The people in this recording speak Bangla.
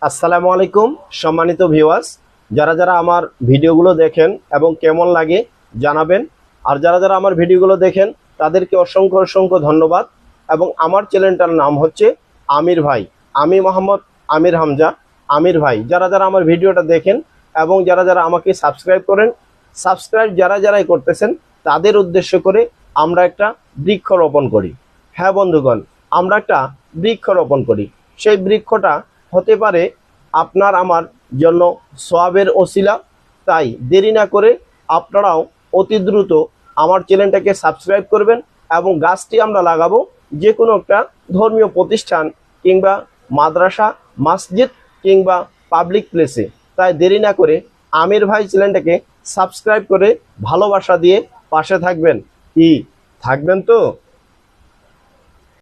আসসালামু আলাইকুম সম্মানিত ভিউয়ার্স, যারা যারা আমার ভিডিওগুলো দেখেন এবং কেমন লাগে জানাবেন। আর যারা যারা আমার ভিডিওগুলো দেখেন তাদেরকে অসংখ্য অসংখ্য ধন্যবাদ। এবং আমার চ্যানেলটার নাম হচ্ছে আমির ভাই। আমি মোহাম্মদ আমির হামজা, আমির ভাই। যারা যারা আমার ভিডিওটা দেখেন এবং যারা যারা আমাকে সাবস্ক্রাইব করেন, সাবস্ক্রাইব যারা যারাই করতেছেন তাদের উদ্দেশ্য করে আমরা একটা বৃক্ষ রোপণ করি। হ্যাঁ বন্ধুগণ, আমরা একটা বৃক্ষ রোপণ করি। সেই বৃক্ষটা হতে পারে আপনার আমার জন্য সওয়াবের ওসিলা। তাই দেরি না করে আপনারাও অতি দ্রুত আমার চ্যানেলটাকে সাবস্ক্রাইব করবেন এবং গাছটি আমরা লাগাবো যে কোনো একটা ধর্মীয় প্রতিষ্ঠান কিংবা মাদ্রাসা, মসজিদ কিংবা পাবলিক প্লেসে। তাই দেরি না করে আমির ভাই চ্যানেলটাকে সাবস্ক্রাইব করে ভালোবাসা দিয়ে পাশে থাকবেন। কি থাকবেন তো?